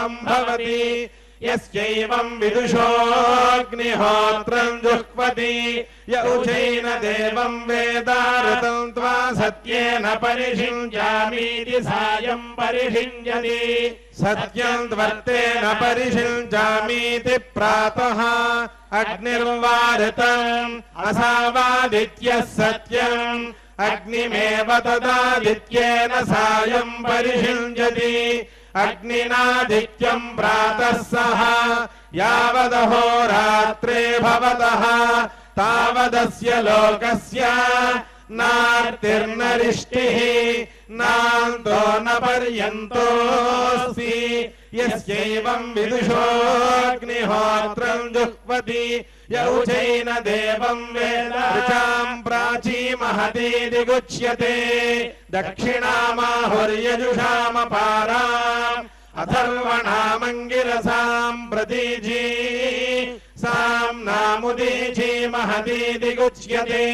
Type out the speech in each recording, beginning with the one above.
सम्भवति यस्यैवं विदुषोऽग्निहोत्रं जुह्वति य उचैन देवं वेदारतं त्वा सत्येन परिषिञ्जामीति सायं परिषिञ्जति सत्यं त्वर्तेन परिषिञ्जामीति प्रातः अग्निर्वारितम् असावादित्यः सत्यम् अग्निमेव तदादित्येन सायं परिषिञ्जति अग्निनादित्यं प्रातः सह यावदहोरात्रे भवतः तावदस्य लोकस्य नार्तिर्नरिष्टिः नान्तो न पर्यन्तोऽस्ति यस्यैवं विदुषोऽग्निहोत्रं जुह्वति य उचैन देवं वेद ऋचां प्राची महतीति गुच्यते दक्षिणामाहुर्यजुषामपाराम् अथर्वणामङ्गिरसां प्रतीची साम्नामुदीची महतीति गुच्यते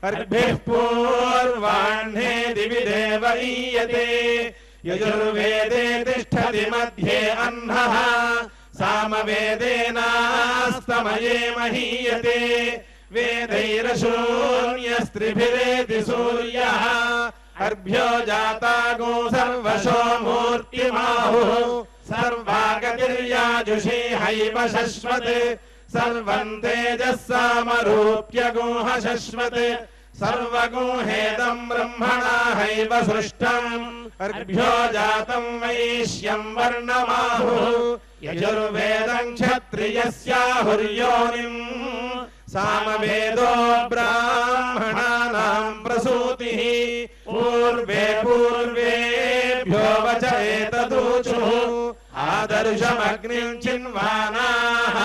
अर्भिः पूर्वाह्णे दिवि देव ईयते यजुर्वेदे तिष्ठति मध्ये अह्नः सामवेदेनास्तमये महीयते वेदैरशून्यस्त्रिभिरेति सूर्यः अर्भ्यो जातागो सर्वशो मूर्तिमाहुः सर्वागतिर्याजुषी हैव शश्वत् सर्वं तेजः सामरूप्य गुह शश्वत् सर्वगुहेदं ब्रह्मणा हैव सृष्टम् अर्भ्यो जातं वैश्यं वर्णमाहुः यजुर्वेदं क्षत्रियस्याहुर्योनिम् सामवेदो ब्राह्मणानां प्रसूतिः पूर्वे पूर्वेभ्यो वच एतदूचुः आदर्शमग्निं चिन्वानाः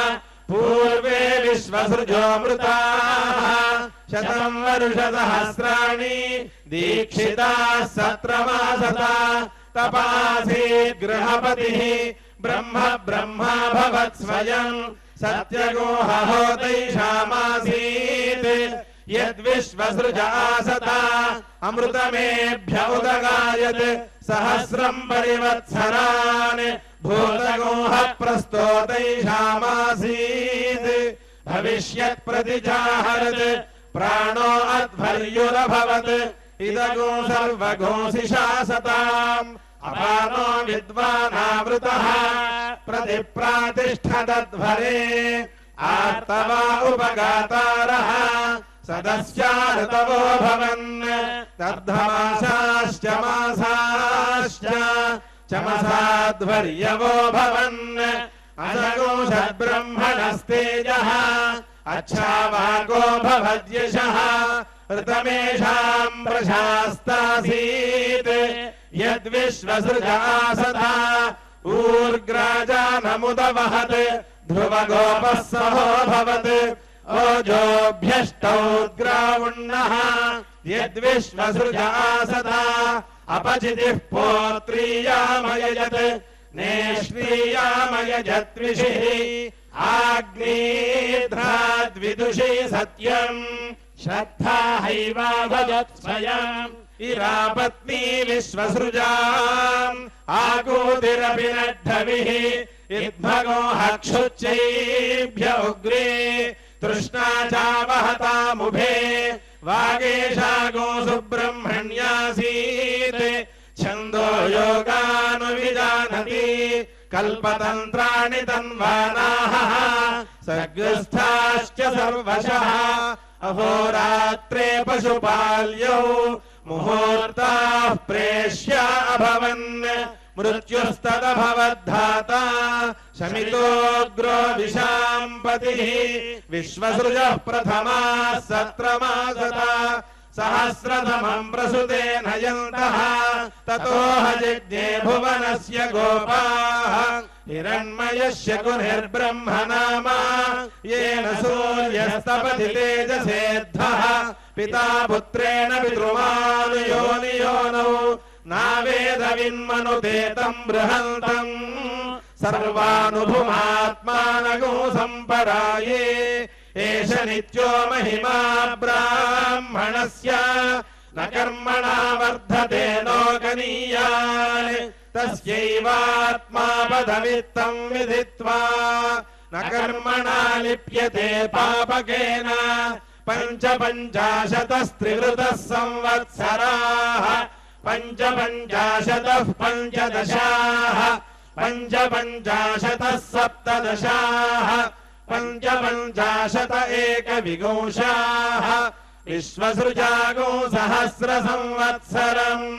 पूर्वे विश्वसृजोऽमृताः शतं वर्षसहस्राणि दीक्षिताः सत्रमासता तपासीत् गृहपतिः ब्रह्मा भवत् स्वयं सत्यगोहहोतैषामासीत् यद्विश्वसृज आसता अमृतमेभ्य उदगायत् सहस्रं परिवत्सरान् भूतगोह प्रस्तोतैषामासीत् भविष्यत् प्रतिजाहरत् प्राणो अध्वर्युरभवत् इदगो सर्वगोऽसि शासताम् अपानो विद्वानावृतः प्रतिप्रातिष्ठदध्वरे आर्तवा उपगातारः सदस्या ऋतवो भवन् तद्धमासाश्च मासाश्च चमसाध्वर्यवो भवन् अजगोषद्ब्रह्मणस्तेजः अच्छावाको भवद्यशः ऋतमेषां प्रशास्तासीत् यद्विश्वसृजासता ऊर्ग्राजानमुदवहत् ध्रुवगोपः सहोऽभवत् ओजोभ्यष्टौद्ग्रावुण्णः यद्विश्वसृजासता अपचितिः पोत्रीयामयजत् नेश्रीयामयजत्विषिः आग्नेध्राद्विदुषी सत्यम् श्रद्धा हैवाभजत् स्वयम् इरापत्नी विश्वसृजाम् आकूतिरपि नड्ढविः इद्भगो हक्षुच्चैभ्य उग्रे तृष्णा चावहतामुभे वागेशा गोसुब्रह्मण्यासीत् छन्दो योगानुविजानति कल्पतन्त्राणि तन्वानाः सर्गस्थाश्च सर्वशः अहोरात्रे पशुपाल्यौ मुहूर्ताः प्रेष्या अभवन् मृत्युस्तदभवद्धाता शमितोऽग्रो विशाम्पतिः विश्वसृजः प्रथमाः सत्रमासता सहस्रतमं प्रसुते नयन्तः ततो हजिज्ञे भुवनस्य गोपाः हिरण्मयस्य कुनिर्ब्रह्म नामा येन सूर्यस्तपति तेजसेद्धः पिता पुत्रेण पितृमानुयोनियोनौ नावेदविन्मनुते तं बृहन्तम् सर्वानुभुमात्मानगो सम्पराये एष नित्यो महिमा ब्राह्मणस्य न कर्मणा वर्धते लोकनीयान् तस्यैवात्मापदमित्तं विदित्वा न कर्मणा लिप्यते पापकेन पञ्चपञ्चाशतस्त्रिवृतः संवत्सराः पञ्चपञ्चाशतः पञ्चदशाः पञ्चपञ्चाशतः सप्तदशाः पञ्चपञ्चाशत एकविंशाः विश्वसृजागो सहस्रसंवत्सरम्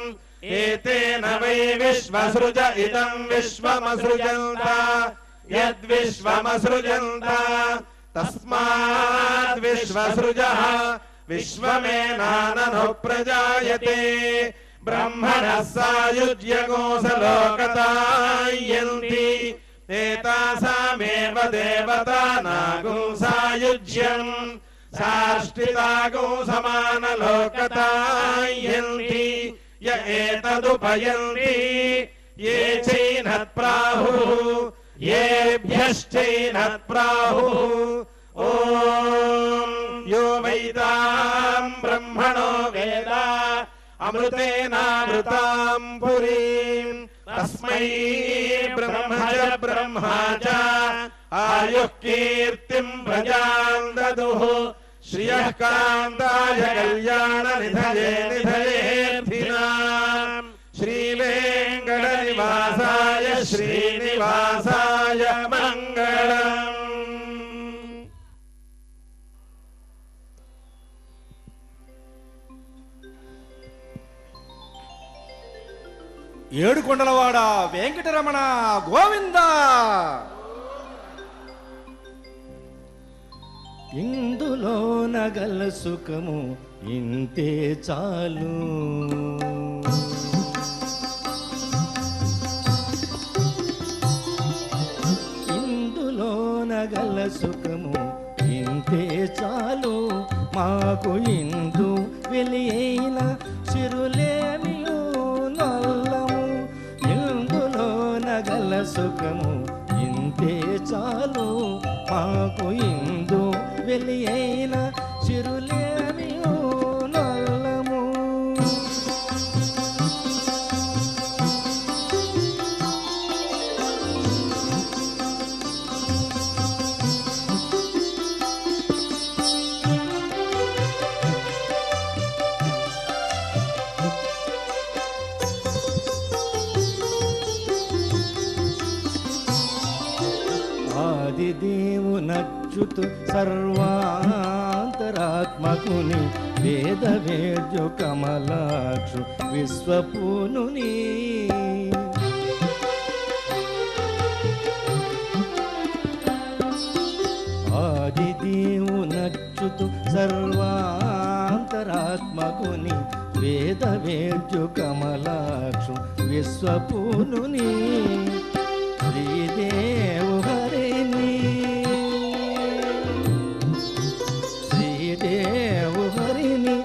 एतेन वै विश्वसृज इदं विश्वमसृजन्त यद्विश्वमसृजन्त तस्माद् विश्वसृजः विश्वमेनाननु प्रजायते ब्रह्मणः सायुज्यगोसलोकतायन्ति एतासामेव देवतानागुं सायुज्यम् साष्टितागो समानलोकतायन्ति य एतदुपयन्ति ये चैनत्प्राहुः येभ्यश्चैनत्प्राहुः ॐ यो वैदां ब्रह्मणो वेद अमृतेनामृतां पुरीं तस्मै ब्रह्मा च आयुः कीर्तिं प्रजां ददुः श्रियः कान्ताय कल्याणनिधये निधयेऽर्थिनाम् श्रीवेङ्कटनिवासाय श्रीनिवासाय मङ्गलम्। ఏడుకొండలవాడ వెంకటరమణ గోవింద. ఇందులో నగల సుఖము ఇంతే చాలు, ఇందులో నగల సుఖము ఇంతే చాలు, మాకు ఇందు వెలియైన చిరులేమియు నల్లము. ఇందులో నగల సుఖము ఇంతే చాలు, మాకు ఇందు వెలియైన చిరులేమియు నల్లము. ఆదిదేవునచ్యుతు సర్వాంతరాత్మకుని వేదవేద్యు కమలాక్షు విశ్వపూనుని. ఆదిదేవునచ్యుతు సర్వాంతరాత్మకుని వేదవేద్యు కమలాక్షు విశ్వపూనుని. శ్రీదేవు హరిని, శ్రీదేవు హరిని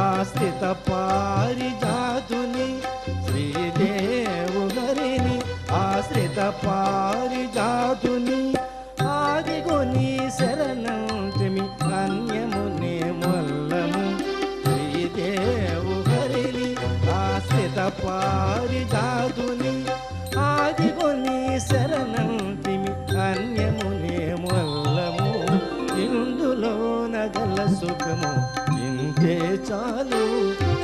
ఆశ్రిత పారిజాతుని. శ్రీదేవు హరిని ఆశ్రిత పారిజాతుని. ఆదిగొని శరణంతిమి అన్యమునే మొల్లము. శ్రీదేవు హరిని ఆశ్రిత పారిజాతుని. ఆదిగొని శరణంతిమి అన్యమునే మొల్లము. ఇందులో నగల సుఖము ఇంతే చాలు,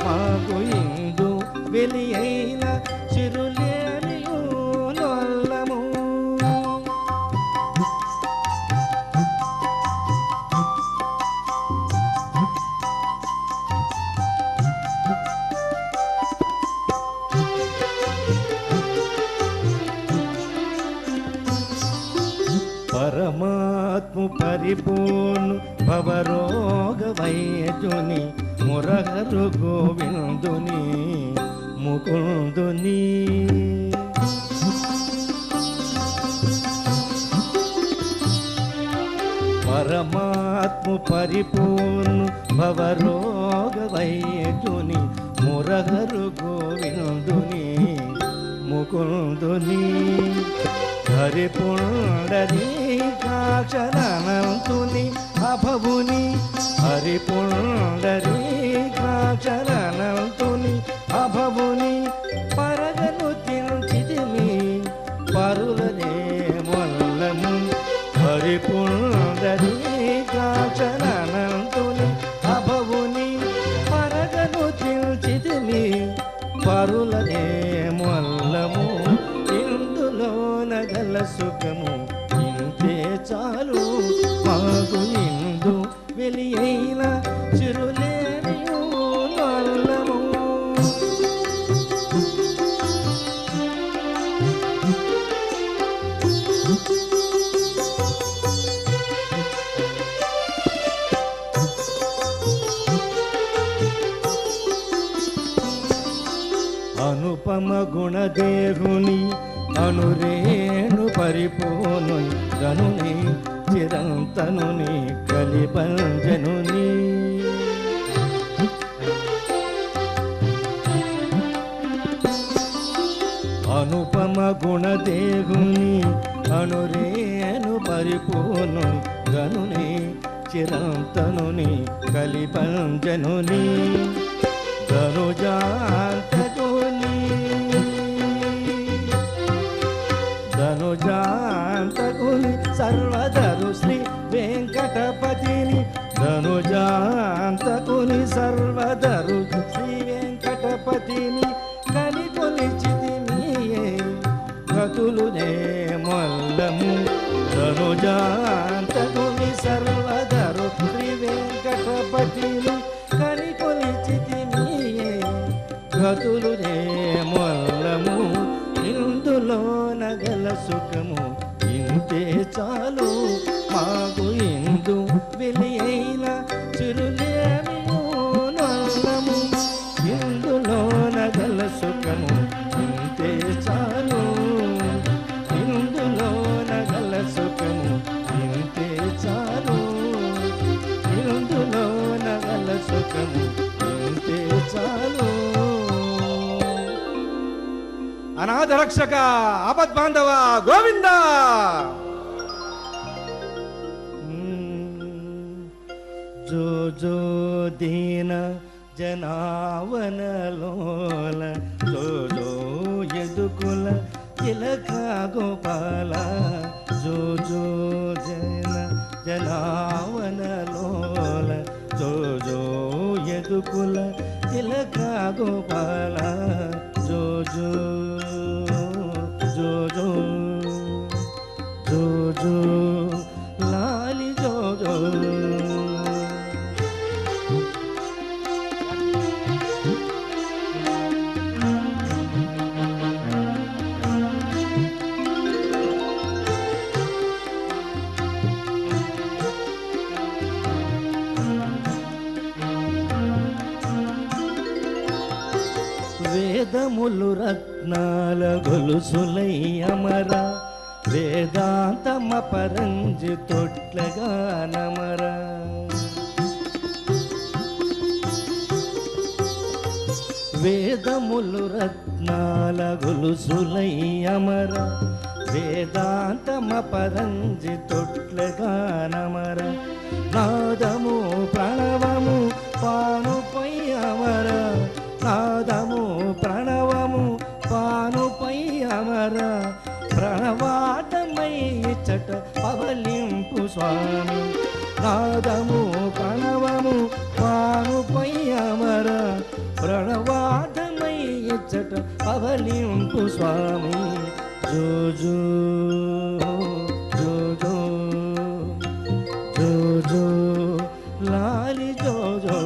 మాకు ఇందు వెలియైన చిరులేమియు నల్లము. పరమాత్మ పరిపూర్ణు భవరోగ వైద్యుని మురహరు గోవిందుని ముకుందుని. పరమాత్మ పరిపూర్ణు భవరోగ వైద్యుని మురహరు గోవిందుని ముకుందుని. హరిపుండరీకాక్షరనంతుని అభవుని. హరిపుండరీకాక్షరనంతుని అభవుని. పరగను తించితి బారులనే మొల్లము ఇందులోన గల సుఖము ఇంతే చాలు మాకు ఇందు వెలియైన చిరులేని నల్లము. అనుపమ గుణదేవుని అనురేణు పరిపూర్ణు గనుని చిరంతనుని కలిపంజనుని. అనుపమ గుణదేవుని అనురేణు పరిపూర్ణు గనుని చిరంతనుని కలిపంజనుని ధనుజాంతకుని ధనుజాంతకుని సర్వధరు శ్రీ వెంకటపతిని ధనుజాంతకుని సర్వధరు శ్రీ వెంకటపతిని కలికొలిచితిమియే గతులునే మొల్లము. ధనుజాంతకుని సర్వధరు శ్రీ వెంకటపతిని కలికొలిచితిమియే గతులునే మొల్లము. ఇందులోన గల సుఖము ఇంతే చాలు మాకు ఇందు వెలియైన చిరులేమి నల్లము. ఇందులోన గల సుఖము ఇంతే చాలు ఇందులోన గల సుఖము ఇంతే చాలు ఇందులోన గల సుఖము ఇంతే చాలు. అనాథ రక్షక ఆపద్బాంధవ గోవింద. జో జో దీన జనావనలోల జో జో యదుకుల తిలక గోపాల. జో జో జనావనలోల జో జో యదుకుల తిలక గోపాల. జో జో జో జో జో జో లాలి జో జో. వేదములు రత్నాల గొలుసులై అమర వేదాంతమ పరంజి తొట్లగా నమర. వేదములు రత్నాల గొలుసులై అమర వేదాంతమ పరంజి తొట్లగా నమర. నాదము ప్రణవము పానుపై అమర నాదము ప్రణవము పానుపై అమర. ప్రణవాటమై చట పవలింపు స్వామి. నాదము ప్రణవము పానుపై అమర ప్రణవాటమై చట పవలింపు స్వామి. జో జో జో జో జో జో లాలి జో జో.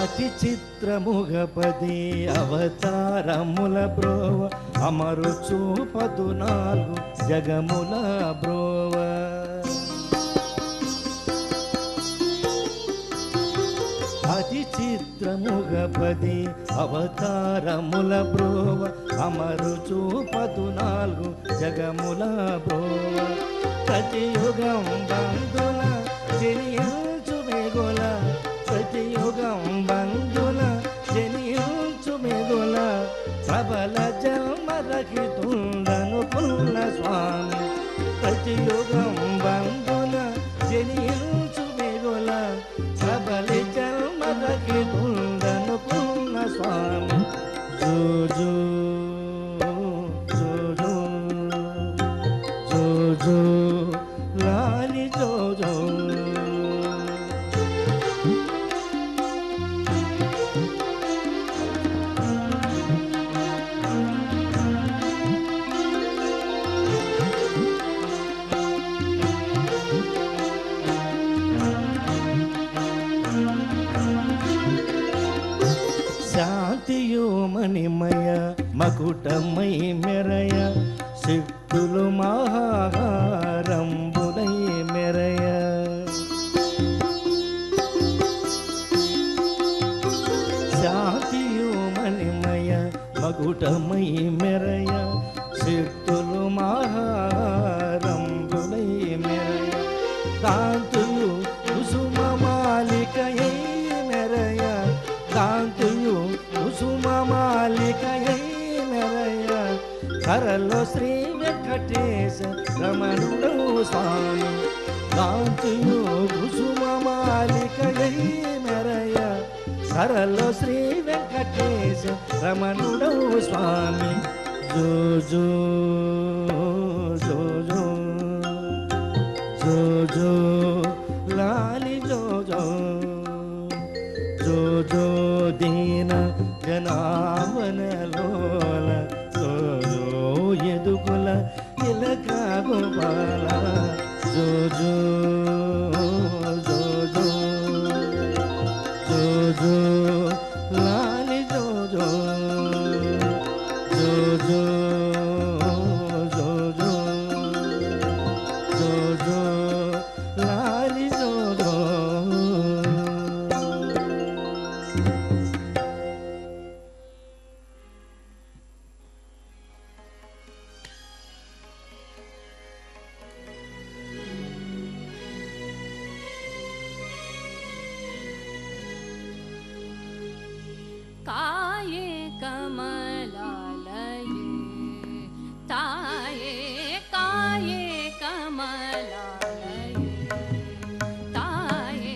అతి చిత్రముగపది అవతారముల బ్రోవ అమరు చూపదు నాలుగు జగముల బ్రోవ. అతి చిత్రముగపది అవతారముల బ్రోవ అమరు చూపదు నాలుగు జగముల బ్రోవ. ప్రతియుగం బంధుల జనియల్చు మెగుల ప్రతియుగం బంధుల జనియల్చు మెగుల. ప్రబల జన్మరహితుండనుకున్న స్వామి. ప్రతియుగం బంధుల జనియల్చు మెగుల ప్రబల ಜೋ ಲಾಲಿ ಜೋ ಜೋ. శాంతియు మణిమయ మకుటమై మెరయ సిద్ధులు మహారంబులై మెరయ. శాంతియు మణిమయ మకుటమై మెరయ సిద్ధులు మహారంబులై మెరయ. కాంతులు కుసుమ మాలికయై మెరయ కాంతుయు కుసుమ మాలికయై మెరయ. కరలో శ్రీ వెంకటేశ రమణుడు స్వామి కాంతుయు కుసుమ మాలికయై మెరయ. కరలో శ్రీ వెంకటేశ రమణుడు స్వామి జో జో జో జో జో జో లాలి జో జో జో జో దీన జనావనలోల జో జో ఎదుగుల ఇలక గోపాల జో జో జో జో జో జో లాలి జో జో జో జో జో జో జో జో లాలి జో జో. काये कमलालये ताये काये कमलालये ताये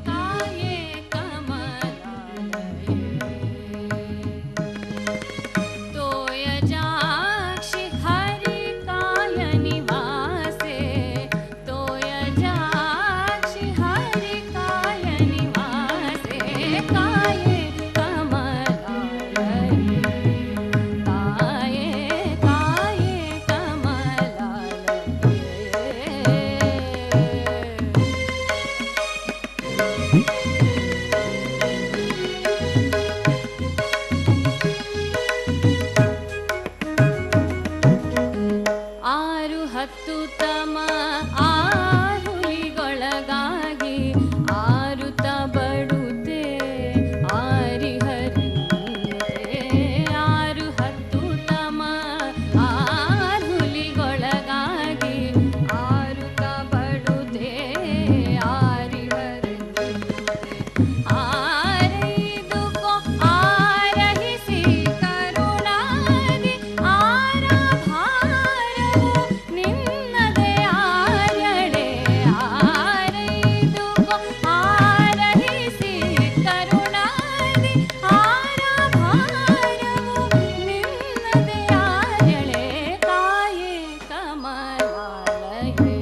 काये कमलालये तोयजाक्षि हरिकाय निवासे तोयजाक्षि हरिकाय निवासे काये ಆರು ಹತ್ತು ತಮ ಆರುಲಿಗೊಳಗಾಗಿ ಆರುತ ಬಡುತ್ತೆ ಆರಿಹರಂತೆ. ಆರು ಹತ್ತು ತಮ ಆರುಲಿಗೊಳಗಾಗಿ ಆರುತ ಬಡುತ್ತೆ ಆರಿಹರಂತೆ. ಆರೈದುಕೋ ಆರಹಿಸಿ ಕರುಣಾಗಿ ಆರ ಭಾರವು ನಿನ್ನದೇ ಆಯಳೆ. ಆರೈದುಕೋ ಆರಹಿಸಿ ಕರುಣಾಗಿ ಆರ ಭಾರವು ನಿನ್ನದೇ ಆಯಳೆ. ಕಾಯೇ ಕಮಲಾಲಯೇ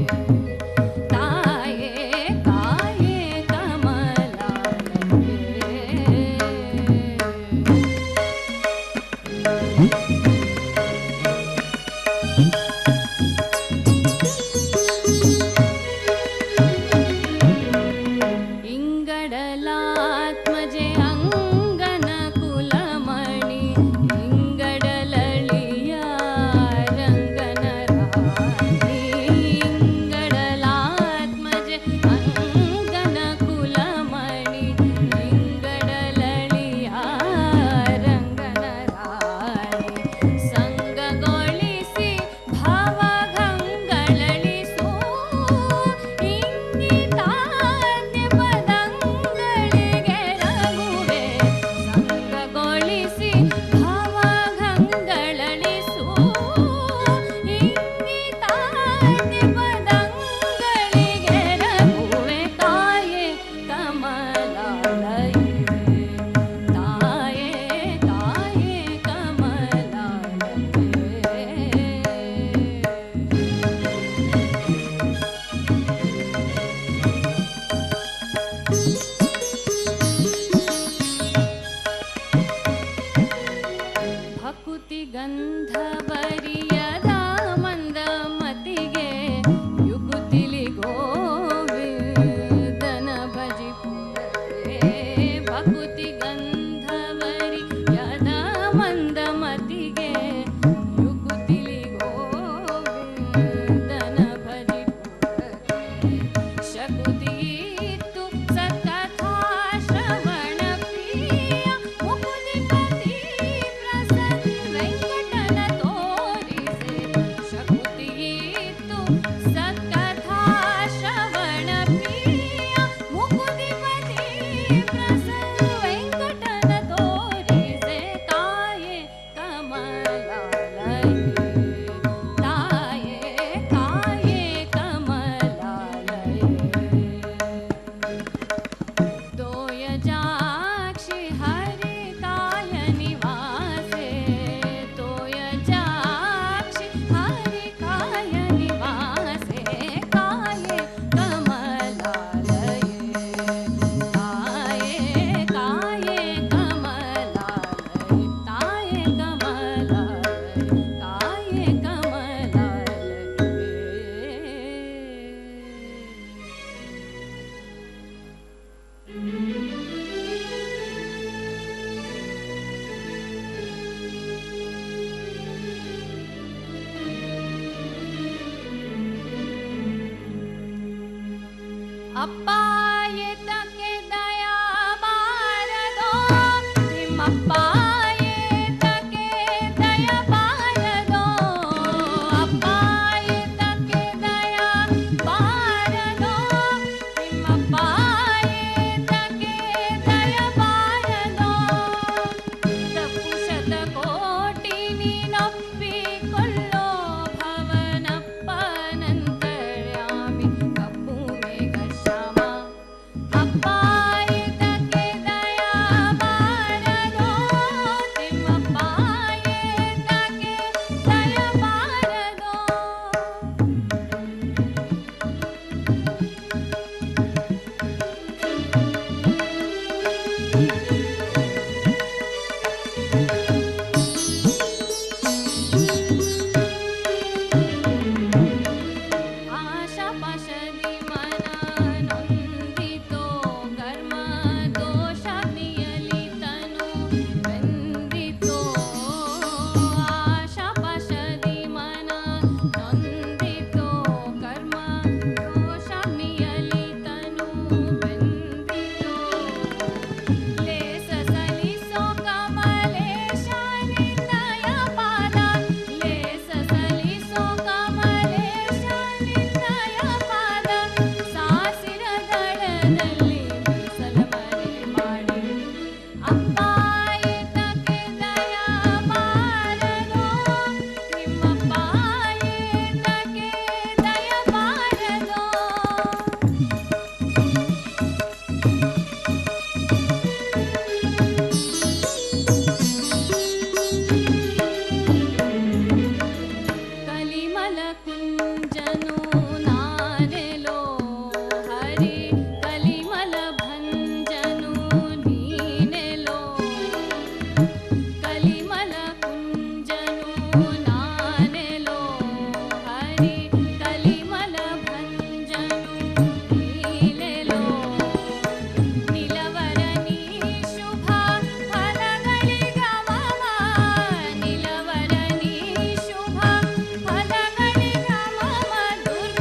ತಾಯೇ ಕಾಯೇ ಕಮಲಾಲಯೇ. ಇಂಗಡಲಾತ್ಮಜೆ ಅಂಗನ ಕುಲಮಣಿ ಇಂಗಡಲಳಿಯ ರಂಗನ ರಾಣಿ. ಇಂಗಡಲಾತ್ಮಜೆ ಅಂಗನ ಕುಲಮಣಿ ಇಂಗಡಲಳಿಯ ರಂಗನ ರಾಣಿ. ಸಂಗಗೊಳಿಸಿ ಭವಗಂಗಳಳಿಸು ಇಂಗಿತಾಜ್ಞೆ ಪದಂಗಳಿಗೆ ರಘುವೆ. ಸಂಗಗೊಳಿಸಿ ಭವಗಂಗಳಳಿಸು ಇಂಗಿತಾಜ್ಞೆ ಪದಂಗಳಿಗೆ ರಘುವೆ. ಕಾಯೇ ಕಮಲಾಲಯೇ ತಾಯೇ ಕಾಯೇ ಕಮಲಾಲಯೇ. ಅಪ್ಪ ಏತಕ್ಕೆ ದಯಾ ಬಾರದೋ ನಿಮ್ಮಪ್ಪ ಏತಕ್ಕೆ ದಯಾ ಬಾರದೋ ಅಪ್ಪ ಏತಕ್ಕೆ ದಯಾ ಬಾರದೋ ನಿಮ್ಮಪ್ಪ ಏತಕ್ಕೆ ದಯಾ ಬಾರದೋ ತಪ್ಪು ಶತಕೋಟಿ ನೀನೊಪ್ಪಿಕೊಳ್ಳೋ ಭವನಪ್ಪನಂತರ್ಯಾಮಿ ಕಪ್ಪು ಮೇಘ ಶ್ಯಾಮ ಅಪ್ಪ ಏತಕ್ಕೆ ದಯಾ ಬಾರದೋ ನಿಮ್ಮಪ್ಪ ಏತಕ್ಕೆ ದಯಾ ಬಾರದೋ ಆಶಾಪಾಶದಿ ಮನ ನೊಂದಿತೋ ಕರ್ಮ ದೋಷಾಗ್ನಿಯಲಿ ತನು ಬೆಂದಿತೋ ಆಶಾಪಾಶದಿ ಮನ ನೊಂದಿತೋ ಕರ್ಮ ದೋಷಾಗ್ನಿಯಲಿ ತನು ಬೆಂದಿತೋ ಲೇಸ ಸಲಿಸೋ ಕಮಲೇಶ ನಿನ್ನಯ ಪಾದ ಲೇಸ ಸಲಿಸೋ ಕಮಲೇಶ ನಿನ್ನಯ ಪಾದ ಸಾಸಿರ ದಳದಲ್ಲಿ ಮೀಸಲ ಮರೆ ಮಾಡಿ ಅಪ್ಪ ಏತಕ್ಕೆ ದಯಾ ಬಾರದೋ ನಿಮ್ಮಪ್ಪ ಏತಕ್ಕೆ ದಯಾ ಬಾರದೋ ಕಲಿಮಲ ಕುಂಜನು ನಾನೆಲೋ ಹರಿ ಕಲಿಮಲ ಭಂಜನು ನೀನೆಲೋ ಕಲಿಮಲ ಕುಂಜನು ನಾನೆಲೋ ಹರಿ ಕಲಿಮಲ ಭಂಜನು ನೀನೆಲೋ ನಿಲವರ ನೀ ಶುಭ ಫಲಗಳಿಗಮಮ ನಿಲವರ ನೀ ಶುಭ ಫಲಗಳಿಗಮಮ ದುರ್ಲಭ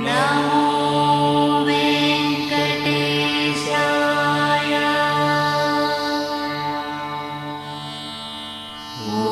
नमो वेङ्कटेशाय ॐ